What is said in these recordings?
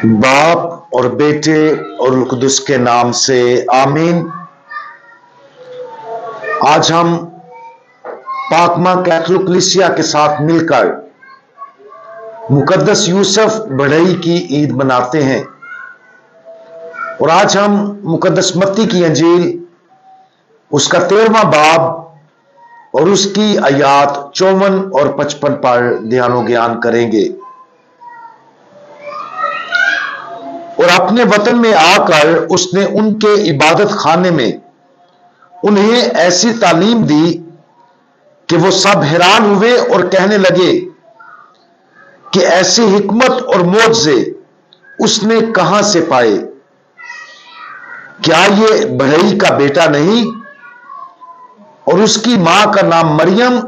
बाप और बेटे और रूह कुदस के नाम से आमीन। आज हम पाकमा कैथोलिक कलीसिया के साथ मिलकर मुकद्दस यूसुफ बढ़ई की ईद मनाते हैं और आज हम मुकद्दस मत्ती की अंजील उसका 13वां बाब और उसकी आयात 54 और 55 पर ध्यान ज्ञान करेंगे। और अपने वतन में आकर उसने उनके इबादत खाने में उन्हें ऐसी तालीम दी कि वो सब हैरान हुए और कहने लगे कि ऐसी हिकमत और मोजज़े उसने कहां से पाए। क्या ये बढ़ई का बेटा नहीं? और उसकी मां का नाम मरियम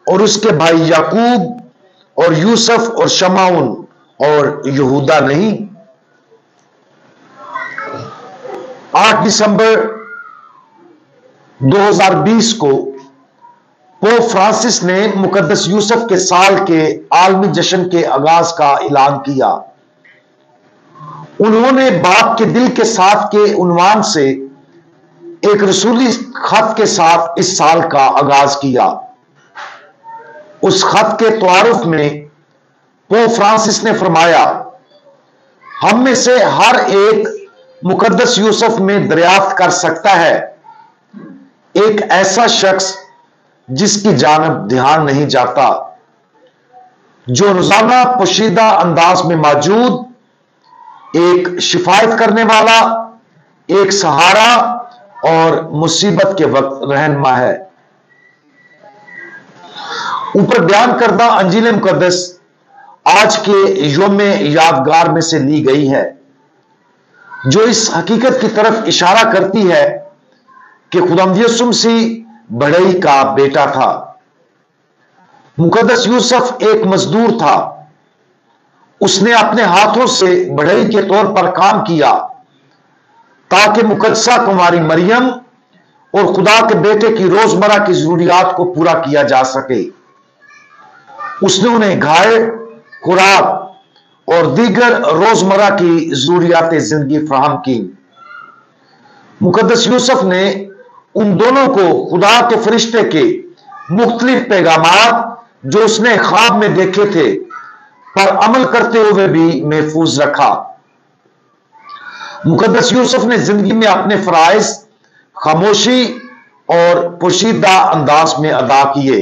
और उसके भाई याकूब और यूसुफ और शमाउन और यहूदा नहीं? 8 दिसंबर 2020 को पोप फ्रांसिस ने मुकद्दस यूसुफ के साल के आलमी जश्न के आगाज का ऐलान किया। उन्होंने बाप के दिल के साथ के उन्वान से एक रसूली खत के साथ इस साल का आगाज किया। उस खत के तारुफ में पोप फ्रांसिस ने फरमाया, हम में से हर एक मुकद्दस यूसुफ में दरियाफ्त कर सकता है, एक ऐसा शख्स जिसकी जानब ध्यान नहीं जाता, जो रोजाना पोशीदा अंदाज में मौजूद एक शिफायत करने वाला, एक सहारा और मुसीबत के वक्त रहनुमा है। ऊपर बयान करदा अंजील मुकद्दस आज के योम यादगार में से ली गई है, जो इस हकीकत की तरफ इशारा करती है कि खुदावंद यीशु मसीह बढ़ई का बेटा था। मुकद्दस यूसुफ एक मजदूर था। उसने अपने हाथों से बढ़ई के तौर पर काम किया ताकि मुकद्दसा कुमारी मरियम और खुदा के बेटे की रोजमर्रा की जरूरियात को पूरा किया जा सके। उसने उन्हें घाय, खुराक और दीगर रोजमर्रा की जरूरियात जिंदगी फराहम की। मुकद्दस यूसुफ ने उन दोनों को खुदा के फरिश्ते के मुख्तलिफ पैगामात जो उसने ख्वाब में देखे थे पर अमल करते हुए भी महफूज रखा। मुकद्दस यूसुफ ने जिंदगी में अपने फराइज खामोशी और पोशीदा अंदाज में अदा किए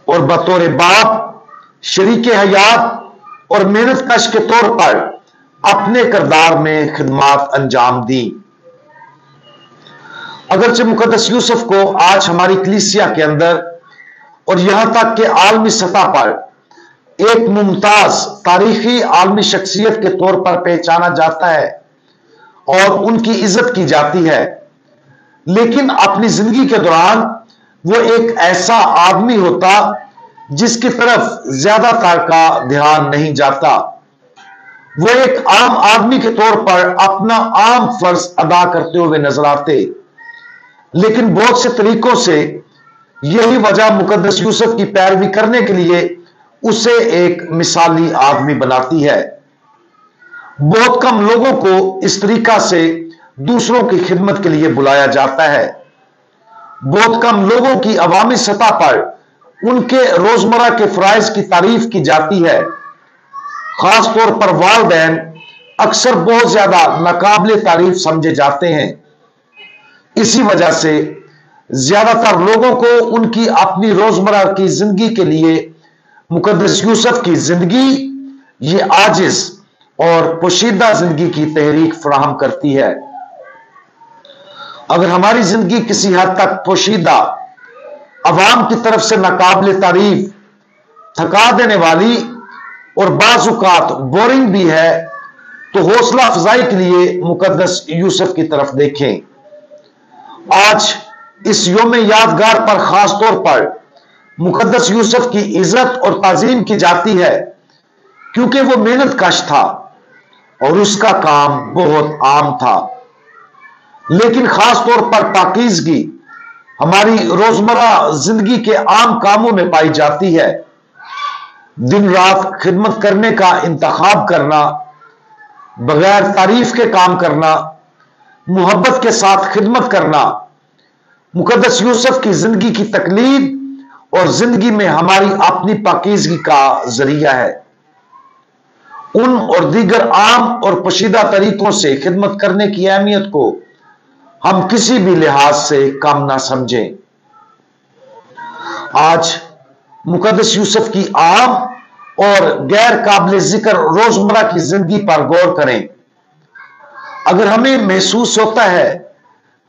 और बतौर बाप, शरीके हयात और मेहनत कश के तौर पर अपने किरदार में खिदमात अंजाम दी। अगरचे मुकद्दस यूसुफ को आज हमारी कलीसिया के अंदर और यहां तक कि आलमी सतह पर एक मुमताज तारीखी आलमी शख्सियत के तौर पर पहचाना जाता है और उनकी इज्जत की जाती है, लेकिन अपनी जिंदगी के दौरान वो एक ऐसा आदमी होता जिसकी तरफ ज्यादातर का ध्यान नहीं जाता। वो एक आम आदमी के तौर पर अपना आम फर्ज अदा करते हुए नजर आते, लेकिन बहुत से तरीकों से यही वजह मुकद्दस यूसुफ की पैरवी करने के लिए उसे एक मिसाली आदमी बनाती है। बहुत कम लोगों को इस तरीका से दूसरों की खिदमत के लिए बुलाया जाता है। बहुत कम लोगों की अवामी सतह पर उनके रोजमर्रा के फराइज की तारीफ की जाती है। खासतौर पर वालिदैन अक्सर बहुत ज्यादा नाकाबिले तारीफ समझे जाते हैं। इसी वजह से ज्यादातर लोगों को उनकी अपनी रोजमर्रा की जिंदगी के लिए मुकद्दस यूसुफ की जिंदगी ये आजिज और पोशीदा जिंदगी की तहरीक फराहम करती है। अगर हमारी जिंदगी किसी हद तक पोशीदा, अवाम की तरफ से नाकाबिले तारीफ, थका देने वाली और बाजुकात बोरिंग भी है, तो हौसला अफजाई के लिए मुकद्दस यूसुफ की तरफ देखें। आज इस योम यादगार पर खास तौर पर मुकद्दस यूसुफ की इज्जत और ताजीम की जाती है क्योंकि वो मेहनत कश था और उसका काम बहुत आम था, लेकिन खास तौर पर पाकीज़गी हमारी रोजमर्रा जिंदगी के आम कामों में पाई जाती है। दिन रात खिदमत करने का इंतखाब करना, बगैर तारीफ के काम करना, मोहब्बत के साथ खिदमत करना, मुकद्दस यूसुफ की जिंदगी की तकलीद और जिंदगी में हमारी अपनी पाकीज़गी का जरिया है। उन और दीगर आम और पोशीदा तरीकों से खिदमत करने की अहमियत को हम किसी भी लिहाज से कम ना समझें। आज मुकद्दस यूसुफ की आम और गैर काबिल जिक्र रोजमर्रा की जिंदगी पर गौर करें। अगर हमें महसूस होता है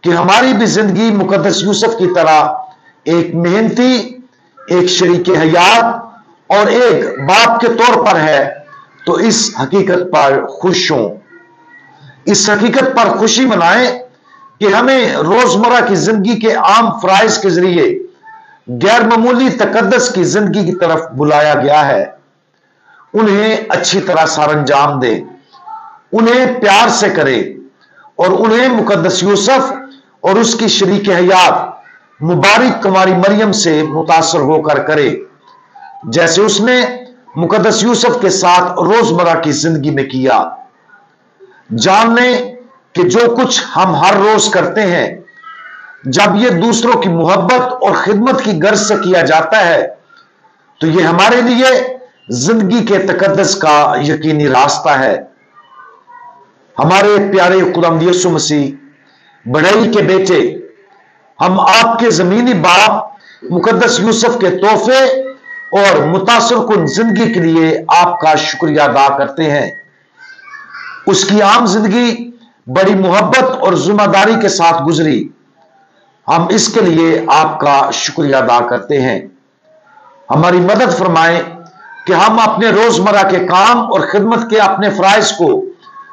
कि हमारी भी जिंदगी मुकद्दस यूसुफ की तरह एक मेहनती, एक शरीके हयात और एक बाप के तौर पर है, तो इस हकीकत पर खुश हों। इस हकीकत पर खुशी मनाएं कि हमें रोजमर्रा की जिंदगी के आम फराइज के जरिए गैर मामूली तकद्दस की जिंदगी की तरफ बुलाया गया है। उन्हें अच्छी तरह सरअंजाम दें, उन्हें प्यार से करें और उन्हें मुकद्दस यूसुफ और उसकी शरीके हयात मुबारक कुमारी मरियम से मुतासर होकर करे, जैसे उसने मुकद्दस यूसुफ के साथ रोजमर्रा की जिंदगी में किया। जान लें कि जो कुछ हम हर रोज करते हैं, जब यह दूसरों की मोहब्बत और खिदमत की गर्ज से किया जाता है, तो यह हमारे लिए जिंदगी के तकद्दस का यकीनी रास्ता है। हमारे प्यारे खुदावंद यीशु मसीह बढ़ई के बेटे, हम आपके जमीनी बाप मुकद्दस यूसुफ के तोहफे और मुतासर कुन जिंदगी के लिए आपका शुक्रिया अदा करते हैं। उसकी आम जिंदगी बड़ी मोहब्बत और जिम्मेदारी के साथ गुजरी। हम इसके लिए आपका शुक्रिया अदा करते हैं। हमारी मदद फरमाएं कि हम अपने रोजमर्रा के काम और खिदमत के अपने फराइज को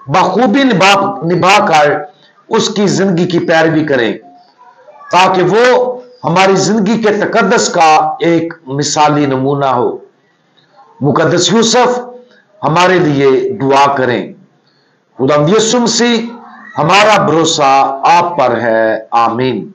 बखूबी निभाकर उसकी जिंदगी की पैरवी करें, ताकि वो हमारी जिंदगी के तकद्दस का एक मिसाली नमूना हो। मुकद्दस यूसुफ हमारे लिए दुआ करें। खुदावंद यीशु मसीह, हमारा भरोसा आप पर है। आमीन।